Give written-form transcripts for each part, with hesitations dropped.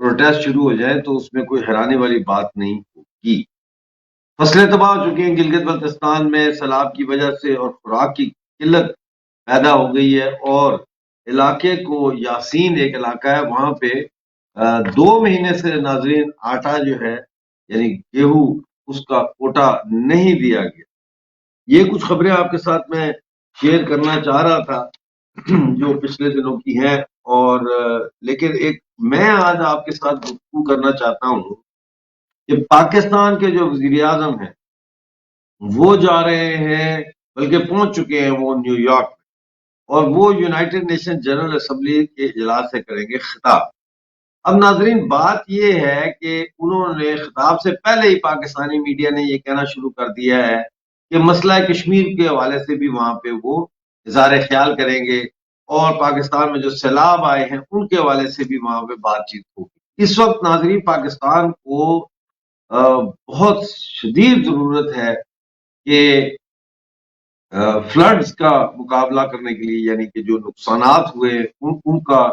Protest شروع ہو جائیں تو اس میں کوئی حیرانی والی بات نہیں ہوگی۔ فصلیں تباہ ہو چکی ہیں گلگت بلتستان میں سیلاب کی وجہ سے، اور خوراک کی قلت پیدا ہو گئی ہے، اور علاقے کو یاسین ایک علاقہ ہے وہاں پہ 2 مہینے سے ناظرین آٹا جو ہے یعنی گیہوں اس کا کوٹا نہیں دیا گیا۔ یہ کچھ خبریں آپ کے ساتھ میں شیئر کرنا چاہ رہا تھا جو پچھلے دنوں کی ہیں، اور لیکن ایک میں آج آپ کے ساتھ گفتگو کرنا چاہتا ہوں کہ پاکستان کے جو وزیر اعظم ہیں وہ جا رہے ہیں، بلکہ پہنچ چکے ہیں وہ نیو یارک میں، اور وہ یونائٹڈ نیشن جنرل اسمبلی کے اجلاس سے کریں گے خطاب۔ اب ناظرین بات یہ ہے کہ انہوں نے خطاب سے پہلے ہی پاکستانی میڈیا نے یہ کہنا شروع کر دیا ہے کہ مسئلہ کشمیر کے حوالے سے بھی وہاں پہ وہ اظہار خیال کریں گے، اور پاکستان میں جو سیلاب آئے ہیں ان کے حوالے سے بھی وہاں پہ بات چیت ہوگی۔ اس وقت ناظرین پاکستان کو بہت شدید ضرورت ہے کہ فلڈز کا مقابلہ کرنے کے لیے، یعنی کہ جو نقصانات ہوئے ان کا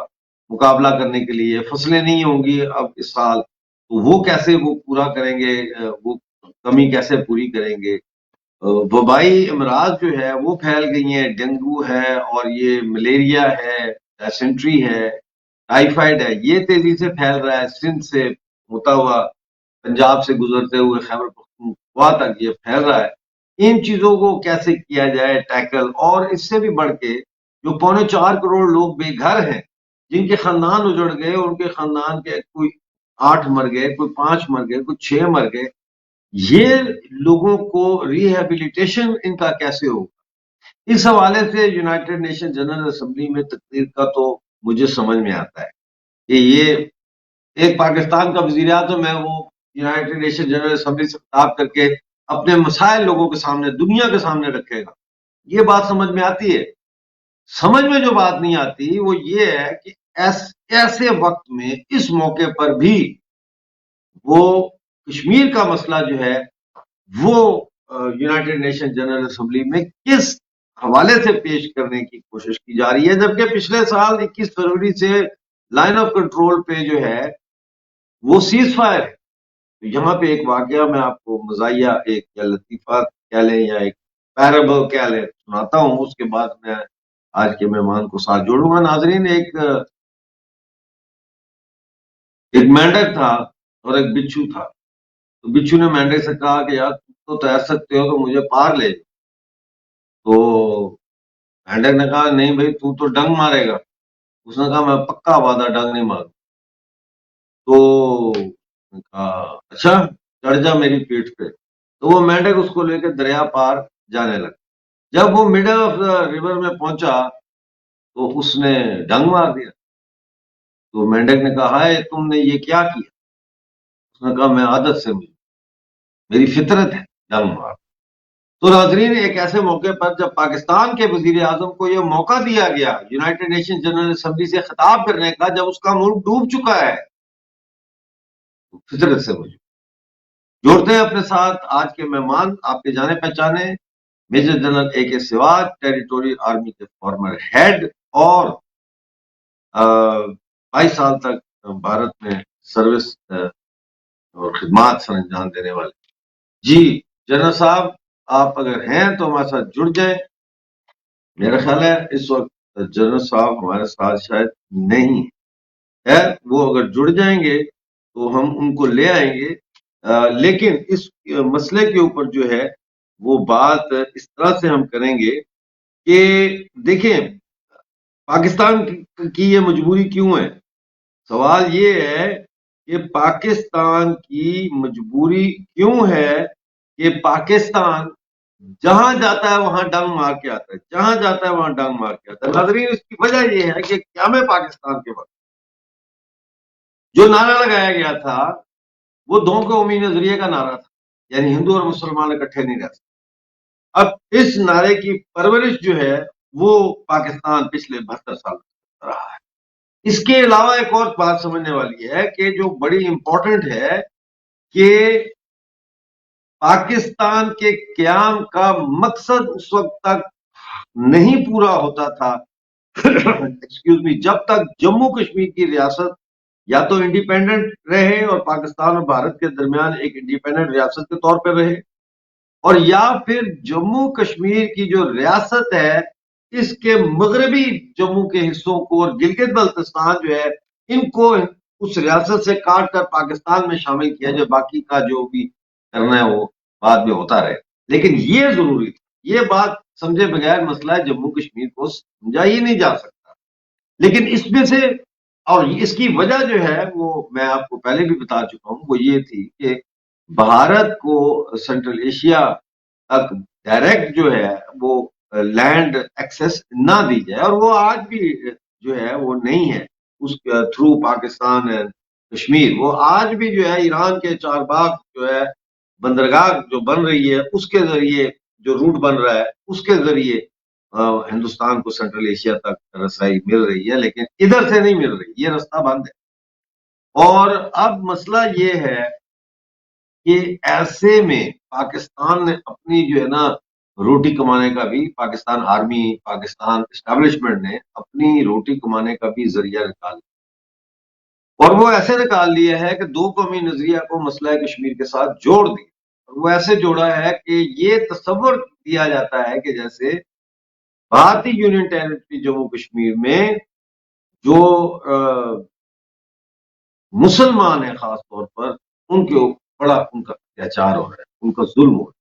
مقابلہ کرنے کے لیے فصلیں نہیں ہوں گی اب اس سال، تو وہ کیسے وہ پورا کریں گے، وہ کمی کیسے پوری کریں گے۔ وبائی امراض جو ہے وہ پھیل گئی ہیں، ڈینگو ہے اور یہ ملیریا ہے، ڈائسنٹری ہے، ٹائیفائڈ ہے، یہ تیزی سے پھیل رہا ہے، سندھ سے ہوتا ہوا پنجاب سے گزرتے ہوئے خیبر پختونخوا تک یہ پھیل رہا ہے۔ ان چیزوں کو کیسے کیا جائے ٹیکل، اور اس سے بھی بڑھ کے جو 4.25 کروڑ لوگ بے گھر ہیں جن کے خاندان اجڑ گئے، ان کے خاندان کے کوئی 8 مر گئے، کوئی 5 مر گئے، کوئی 6 مر گئے، یہ لوگوں کو ریہیبلیٹیشن ان کا کیسے ہوگا؟ اس حوالے سے یونائٹڈ نیشن جنرل اسمبلی میں تقریر کا تو مجھے سمجھ میں آتا ہے کہ یہ ایک پاکستان کا وزیر اعظم ہے، وہ یونائٹڈ نیشن جنرل اسمبلی سے خطاب کر کے اپنے مسائل لوگوں کے سامنے، دنیا کے سامنے رکھے گا، یہ بات سمجھ میں آتی ہے۔ سمجھ میں جو بات نہیں آتی وہ یہ ہے کہ ایسے وقت میں اس موقع پر بھی وہ کشمیر کا مسئلہ جو ہے وہ یونائٹڈ نیشن جنرل اسمبلی میں کس حوالے سے پیش کرنے کی کوشش کی جا رہی ہے، جبکہ پچھلے سال 21 فروری سے لائن آف کنٹرول پہ جو ہے وہ سیز فائر ہے۔ یہاں پہ ایک واقعہ میں آپ کو مزاحیہ ایک یا لطیفہ کہہ لیں یا ایک پیرابل کہہ لیں سناتا ہوں، اس کے بعد میں آج کے مہمان کو ساتھ جوڑوں گا۔ ناظرین ایک مینڈک تھا اور ایک بچھو تھا، تو بچھو نے مینڈک سے کہا کہ یار تم تو تیر سکتے ہو تو مجھے پار لے۔ تو مینڈک نے کہا نہیں بھائی تو ڈنگ مارے گا۔ اس نے کہا میں پکا وعدہ ڈنگ نہیں ماروں۔ تو کہا اچھا چڑھ جا میری پیٹھ پہ۔ تو وہ مینڈک اس کو لے کے دریا پار جانے لگا۔ جب وہ مڈل آف دا ریور میں پہنچا تو اس نے ڈنگ مار دیا۔ تو مینڈک نے کہا ہے تم نے یہ کیا کیا؟ اس نے کہا میں عادت سے مجھے، میری فطرت ہے ڈنگ مار۔ تو ناظرین ایک ایسے موقع پر جب پاکستان کے وزیر اعظم کو یہ موقع دیا گیا یونائٹڈ نیشن جنرل اسمبلی سے خطاب کرنے کا، جب اس کا ملک ڈوب چکا ہے، فطرت سے مجھے جوڑتے ہیں اپنے ساتھ آج کے مہمان، آپ کے جانے پہچانے میجر جنرل اے کے سواج، ٹیریٹوریل آرمی کے فارمر ہیڈ اور 22 سال تک بھارت میں سروس اور خدمات سر انجام دینے والے۔ جی جنرل صاحب آپ اگر ہیں تو ہمارے ساتھ جڑ جائیں۔ میرا خیال ہے اس وقت جنرل صاحب ہمارے ساتھ شاید نہیں ہے، وہ اگر جڑ جائیں گے تو ہم ان کو لے آئیں گے، لیکن اس مسئلے کے اوپر جو ہے وہ بات اس طرح سے ہم کریں گے کہ دیکھیں پاکستان کی یہ مجبوری کیوں ہے۔ سوال یہ ہے کہ پاکستان کی مجبوری کیوں ہے کہ پاکستان جہاں جاتا ہے وہاں ڈنگ مار کے آتا ہے، جہاں جاتا ہے وہاں ڈنگ مار کے آتا ہے۔ ناظرین اس کی وجہ یہ ہے کہ قیام پاکستان کے وقت جو نعرہ لگایا گیا تھا وہ دو قومی نظریے کا نعرہ تھا، یعنی ہندو اور مسلمان اکٹھے نہیں رہ سکتے۔ اب اس نعرے کی پرورش جو ہے وہ پاکستان پچھلے 72 سال رہا ہے۔ اس کے علاوہ ایک اور بات سمجھنے والی ہے کہ جو بڑی امپورٹنٹ ہے کہ پاکستان کے قیام کا مقصد اس وقت تک نہیں پورا ہوتا تھا ایکسکیوز می، جب تک جموں کشمیر کی ریاست یا تو انڈیپینڈنٹ رہے اور پاکستان اور بھارت کے درمیان ایک انڈیپینڈنٹ ریاست کے طور پر رہے، اور یا پھر جموں کشمیر کی جو ریاست ہے اس کے مغربی جموں کے حصوں کو اور گلگت بلتستان جو ہے ان کو اس ریاست سے کاٹ کر پاکستان میں شامل کیا جائے، باقی کا جو بھی کرنا ہے وہ بعد میں ہوتا رہے۔ لیکن یہ ضروری تھا، یہ بات سمجھے بغیر مسئلہ جموں کشمیر کو سمجھا ہی نہیں جا سکتا۔ لیکن اس میں سے، اور اس کی وجہ جو ہے وہ میں آپ کو پہلے بھی بتا چکا ہوں، وہ یہ تھی کہ بھارت کو سینٹرل ایشیا تک ڈائریکٹ جو ہے وہ لینڈ ایکسس نہ دی جائے، اور وہ آج بھی جو ہے وہ نہیں ہے اس تھرو پاکستان کشمیر۔ وہ آج بھی جو ہے ایران کے چار باغ جو ہے بندرگاہ جو بن رہی ہے اس کے ذریعے، جو روٹ بن رہا ہے اس کے ذریعے ہندوستان کو سینٹرل ایشیا تک رسائی مل رہی ہے، لیکن ادھر سے نہیں مل رہی، یہ رستہ بند ہے۔ اور اب مسئلہ یہ ہے کہ ایسے میں پاکستان نے اپنی جو ہے نا روٹی کمانے کا بھی، پاکستان آرمی، پاکستان اسٹیبلشمنٹ نے اپنی روٹی کمانے کا بھی ذریعہ نکال لیا، اور وہ ایسے نکال لیا ہے کہ دو قومی نظریہ کو مسئلہ کشمیر کے ساتھ جوڑ دیا۔ وہ ایسے جوڑا ہے کہ یہ تصور دیا جاتا ہے کہ جیسے بھارتی یونین ٹیریٹری جموں کشمیر میں جو مسلمان ہیں خاص طور پر ان کے بڑا ان کا اتیاچار ہو رہا ہے، ان کا ظلم ہو رہا ہے،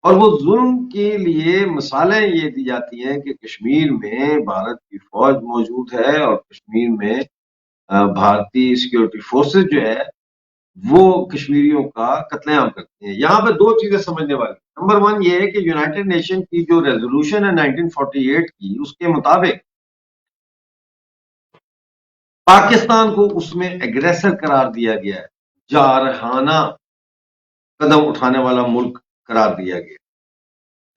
اور وہ ظلم کے لیے مثالیں یہ دی جاتی ہیں کہ کشمیر میں بھارت کی فوج موجود ہے اور کشمیر میں بھارتی سیکورٹی فورسز جو ہے وہ کشمیریوں کا قتل عام کرتی ہیں۔ یہاں پہ دو چیزیں سمجھنے والی۔ نمبر ون یہ ہے کہ یونائٹڈ نیشن کی جو ریزولوشن ہے 1948 کی، اس کے مطابق پاکستان کو اس میں ایگریسر قرار دیا گیا ہے، جارحانہ قدم اٹھانے والا ملک قرار دیا گیا،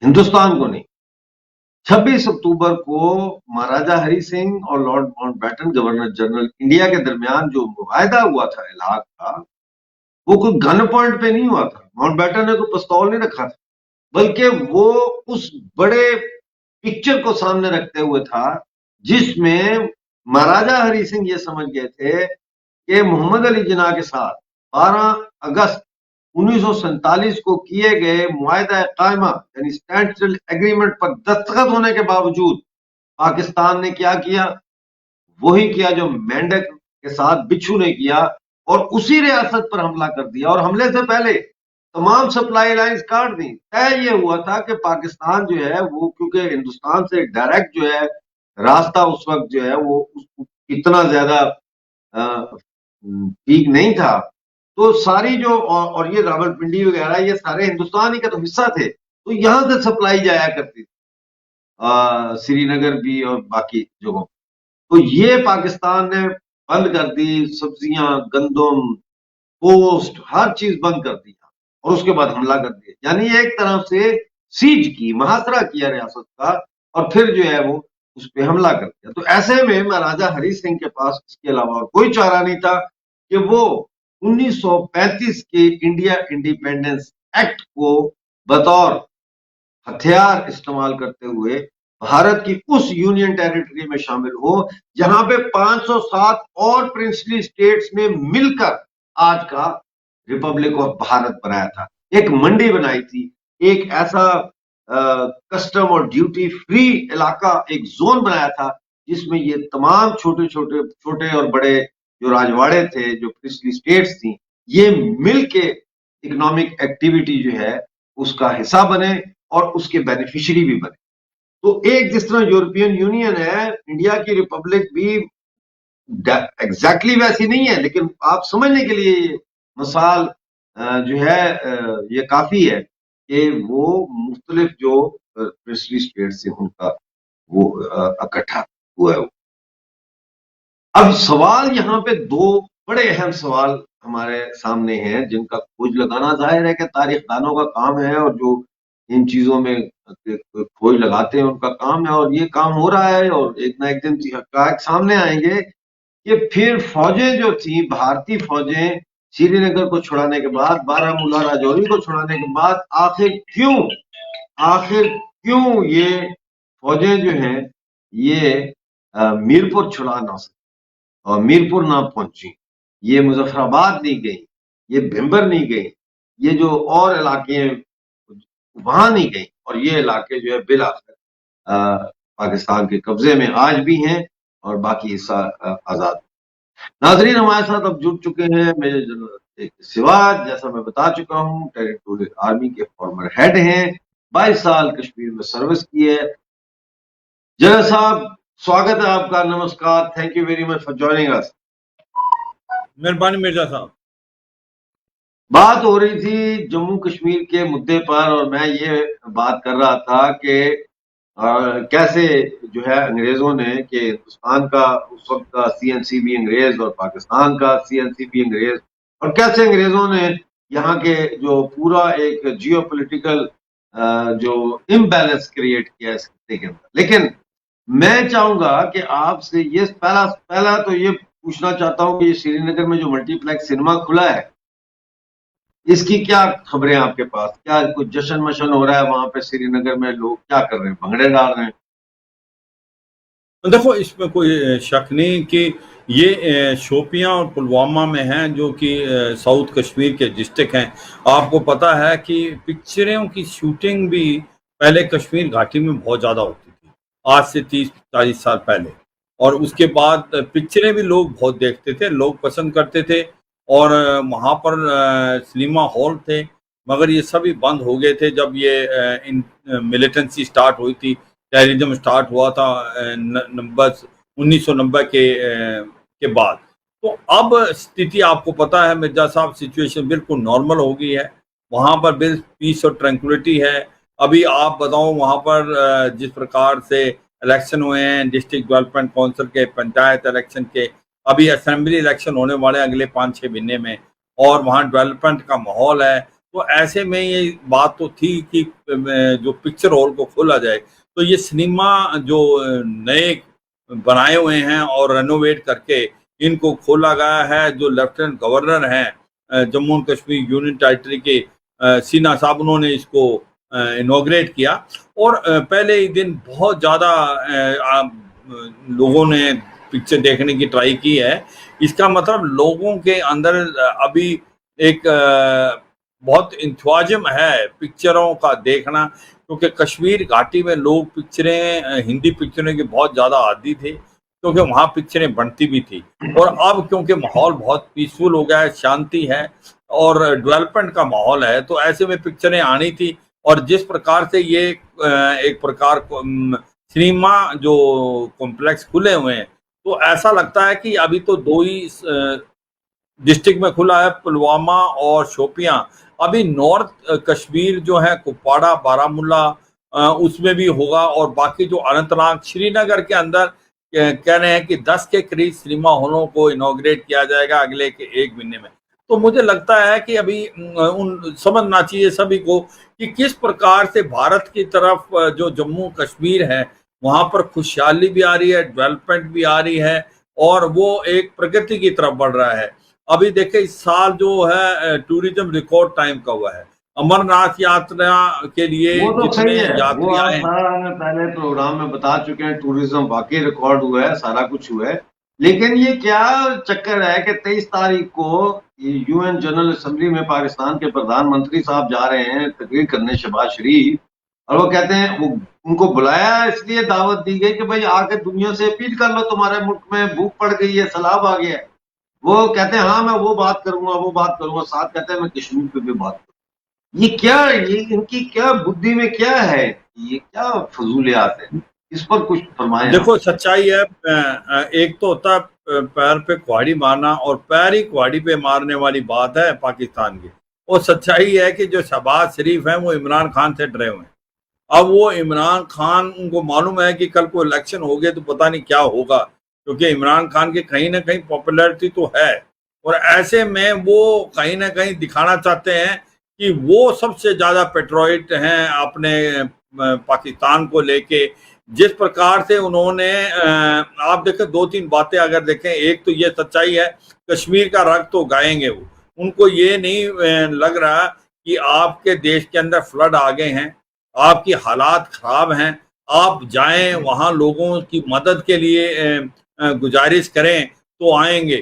ہندوستان کو نہیں۔ 26 اکتوبر کو مہاراجا ہری سنگھ اور lord Mountbatten governor general India کے درمیان جو معاہدہ ہوا تھا الحاق کا، وہ کوئی گن پوائنٹ پہ نہیں ہوا تھا، ماؤنٹ بیٹن نے کوئی پستول نہیں رکھا تھا، بلکہ وہ اس بڑے پکچر کو سامنے رکھتے ہوئے تھا جس میں مہاراجا ہری سنگھ یہ سمجھ گئے تھے کہ محمد علی جناح کے ساتھ 12 اگست 1947 کو کیے گئے معاہدہ قائمہ یعنی اسٹینڈ اسٹل ایگریمنٹ پر دستخط ہونے کے باوجود پاکستان نے کیا کیا؟ وہی کیا جو مینڈک کے ساتھ بچھو نے کیا، اور اسی ریاست پر حملہ کر دیا، اور حملے سے پہلے تمام سپلائی لائنز کاٹ دی۔ طے یہ ہوا تھا کہ پاکستان جو ہے وہ کیونکہ ہندوستان سے ڈائریکٹ جو ہے راستہ اس وقت جو ہے وہ اتنا زیادہ ٹھیک نہیں تھا، تو ساری جو اور یہ راول پنڈی وغیرہ یہ سارے ہندوستان ہی کا تو حصہ تھے، تو یہاں سے سپلائی جایا کرتی تھی، سری نگر بھی اور باقی جگہوں۔ تو یہ پاکستان نے بند کر دی، سبزیاں، گندم، پوسٹ، ہر چیز بند کر دیا، اور اس کے بعد حملہ کر دیا، یعنی ایک طرح سے سیج کی، محاصرہ کیا ریاست کا، اور پھر جو ہے وہ اس پہ حملہ کر دیا۔ تو ایسے میں مہاراجا ہری سنگھ کے پاس اس کے علاوہ اور کوئی چارہ نہیں تھا کہ وہ 1935 کے انڈیا انڈیپینڈنس ایکٹ کو بطور ہتھیار استعمال کرتے ہوئے بھارت کی اس یونین ٹیریٹری میں شامل ہو جہاں پہ 507 اور پرنسلی اسٹیٹس نے مل کر آج کا ریپبلک آف بھارت بنایا تھا، ایک منڈی بنائی تھی، ایک ایسا کسٹم اور ڈیوٹی فری علاقہ، ایک زون بنایا تھا جس میں یہ تمام چھوٹے اور بڑے جو راجواڑے تھے، جو پرنسلی اسٹیٹس تھیں، یہ مل کے اکنامک ایکٹیویٹی جو ہے اس کا حصہ بنے اور اس کے بینیفیشری بھی بنے۔ تو ایک جس طرح یورپین یونین ہے، انڈیا کی ریپبلک بھی ایگزیکٹلی ویسی نہیں ہے، لیکن آپ سمجھنے کے لیے یہ مثال جو ہے یہ کافی ہے کہ وہ مختلف جو پرنسلی اسٹیٹ سے ان کا وہ اکٹھا ہوا ہے۔ اب سوال یہاں پہ دو بڑے اہم سوال ہمارے سامنے ہیں جن کا کھوج لگانا ظاہر ہے کہ تاریخ دانوں کا کام ہے، اور جو ان چیزوں میں کھوج لگاتے ہیں ان کا کام ہے، اور یہ کام ہو رہا ہے، اور ایک نہ ایک دن حقائق سامنے آئیں گے کہ پھر فوجیں جو تھیں، بھارتی فوجیں سری نگر کو چھڑانے کے بعد، بارہ مولہ راجوری کو چھڑانے کے بعد آخر کیوں یہ فوجیں جو ہیں یہ میرپور چھڑا نہ سکیں اور میرپور نہ پہنچی؟ یہ مظفر آباد نہیں گئی، یہ بھمبر نہیں گئی، یہ جو اور علاقے ہیں وہاں نہیں گئی، اور یہ علاقے جو ہے بالآخر پاکستان کے قبضے میں آج بھی ہیں اور باقی حصہ آزاد۔ ناظرین ہمارے ساتھ اب جڑ چکے ہیں میجر جنرل سواد، جیسا میں بتا چکا ہوں ٹیریٹوریل آرمی کے فارمر ہیڈ ہیں، 22 سال کشمیر میں سروس کی ہے۔ جنرل صاحب سواگت ہے آپ کا، نمسکار، thank you very much for joining اس۔ مہربانی مرزا صاحب۔ بات ہو رہی تھی جموں کشمیر کے مدعے پر، اور میں یہ بات کر رہا تھا کہ کیسے جو ہے انگریزوں نے، کہ ہندوستان کا اس وقت کا سی این سی بھی انگریز اور پاکستان کا سی این سی بھی انگریز، اور کیسے انگریزوں نے یہاں کے جو پورا ایک جیو پولیٹیکل جو امبیلنس کریٹ کیا اس خطے کے اندر۔ لیکن میں چاہوں گا کہ آپ سے یہ پہلا تو یہ پوچھنا چاہتا ہوں کہ یہ سری نگر میں جو ملٹی پلیکس سنیما کھلا ہے، اس کی کیا خبریں آپ کے پاس؟ کیا کوئی جشن مشن ہو رہا ہے وہاں پہ سری نگر میں؟ لوگ کیا کر رہے ہیں؟ بھنگڑے ڈال رہے ہیں؟ دیکھو اس میں کوئی شک نہیں کہ یہ شوپیاں اور پلوامہ میں ہیں جو کہ ساؤتھ کشمیر کے ڈسٹرکٹ ہیں۔ آپ کو پتہ ہے کہ پکچروں کی شوٹنگ بھی پہلے کشمیر گھاٹی میں بہت زیادہ ہوتی تھی، آج سے 30-40 سال پہلے، اور اس کے بعد پکچریں بھی لوگ بہت دیکھتے تھے، لوگ پسند کرتے تھے، اور وہاں پر سنیما ہال تھے، مگر یہ سبھی بند ہو گئے تھے جب یہ ملیٹنسی سٹارٹ ہوئی تھی، ٹیررزم سٹارٹ ہوا تھا 1990 کے بعد۔ تو اب استھتی آپ کو پتہ ہے مرزا صاحب، سچویشن بالکل نارمل ہو گئی ہے، وہاں پر بالکل پیس اور ٹرینکولیٹی ہے۔ ابھی آپ بتاؤ وہاں پر جس پرکار سے الیکشن ہوئے ہیں ڈسٹرکٹ ڈیولپمنٹ کونسل کے، پنچایت الیکشن کے، ابھی اسمبلی الیکشن ہونے والے اگلے 5-6 مہینے میں، اور وہاں ڈیولپمنٹ کا ماحول ہے، تو ایسے میں یہ بات تو تھی کہ جو پکچر ہال کو کھولا جائے۔ تو یہ سنیما جو نئے بنائے ہوئے ہیں اور رینوویٹ کر کے ان کو کھولا گیا ہے، جو لیفٹیننٹ گورنر ہیں جموں کشمیر یونین ٹیریٹری کے سینا صاحب، انہوں نے اس کو انوگریٹ کیا، اور پہلے ہی دن بہت زیادہ لوگوں نے پکچر دیکھنے کی ٹرائی کی ہے۔ اس کا مطلب لوگوں کے اندر ابھی ایک بہت انتھوازم ہے پکچروں کا دیکھنا، کیونکہ کشمیر گھاٹی میں لوگ پکچریں، ہندی پکچروں کے بہت زیادہ عادی تھے، کیونکہ وہاں پکچریں بنتی بھی تھی، اور اب کیونکہ ماحول بہت پیسفل ہو گیا ہے، شانتی ہے اور ڈیولپمنٹ کا ماحول ہے، تو ایسے میں پکچریں آنی تھی۔ اور جس پرکار سے یہ ایک پرکار سنیما جو کمپلیکس کھلے ہوئے ہیں، تو ایسا لگتا ہے کہ ابھی تو 2 ہی ڈسٹرکٹ میں کھلا ہے، پلوامہ اور شوپیاں۔ ابھی نارتھ کشمیر جو ہے کپواڑہ، بارہمولہ، اس میں بھی ہوگا، اور باقی جو اننت ناگ، سری نگر کے اندر کہہ رہے ہیں کہ 10 کے قریب سنیما ہالوں کو انوگریٹ کیا جائے گا اگلے 1 مہینے میں۔ تو مجھے لگتا ہے کہ ابھی سمجھنا چاہیے سبھی کو کہ کس پرکار سے بھارت کی طرف جو جموں کشمیر ہے وہاں پر خوشحالی بھی آ رہی ہے، ڈیولپمنٹ بھی آ رہی ہے، اور وہ ایک پرگتی کی طرف بڑھ رہا ہے۔ ابھی دیکھیں اس سال جو ہے ٹوریزم ریکارڈ ٹائم کا ہوا ہے، امرناتھ یاترا کے لیے وہ تو جتنے صحیح ہے، یاتری وہ آپ آئے ہیں۔ سارا ہمیں پہلے پروگرام میں بتا چکے ہیں، ٹوریزم واقعی ریکارڈ ہوا ہے، سارا کچھ ہوا ہے، لیکن یہ کیا چکر ہے کہ 23 تاریخ کو یو این جنرل اسمبلی میں پاکستان کے پردھان منتری صاحب جا رہے ہیں تقریر کرنے، شہباز شریف، اور وہ کہتے ہیں ان کو بلایا اس لیے دعوت دی گئی کہ بھائی آ کے دنیا سے اپیل کر لو، تمہارے ملک میں بھوک پڑ گئی ہے، سیلاب آ گیا ہے۔ وہ کہتے ہیں ہاں میں وہ بات کروں گا، وہ بات کروں گا، ساتھ کہتے ہیں میں کشمیر پہ بھی بات کروں گا۔ یہ کیا، یہ ان کی کیا بدھی میں کیا ہے، یہ کیا فضولیات ہیں؟ اس پر کچھ فرمائیں آپ۔ دیکھو سچائی ہے، ایک تو ہوتا ہے پیر پہ کہاڑی مارنا، اور پیر ہی کہاڑی پہ مارنے والی بات ہے پاکستان کی۔ اور سچائی ہے کہ جو شہباز شریف ہیں وہ عمران خان سے ڈرے ہوئے ہیں۔ اب وہ عمران خان، ان کو معلوم ہے کہ کل کو الیکشن ہو گئے تو پتہ نہیں کیا ہوگا، کیونکہ عمران خان کی کہیں نہ کہیں پاپولیرٹی تو ہے، اور ایسے میں وہ کہیں نہ کہیں دکھانا چاہتے ہیں کہ وہ سب سے زیادہ پیٹرائٹ ہیں اپنے پاکستان کو لے کے۔ جس پرکار سے انہوں نے آپ دیکھیں 2-3 باتیں اگر دیکھیں، ایک تو یہ سچائی ہے کشمیر کا رنگ تو گائیں گے وہ، ان کو یہ نہیں لگ رہا کہ آپ کے دیش کے اندر فلڈ آ گئے ہیں، آپ کی حالات خراب ہیں، آپ جائیں وہاں لوگوں کی مدد کے لیے گزارش کریں تو آئیں گے۔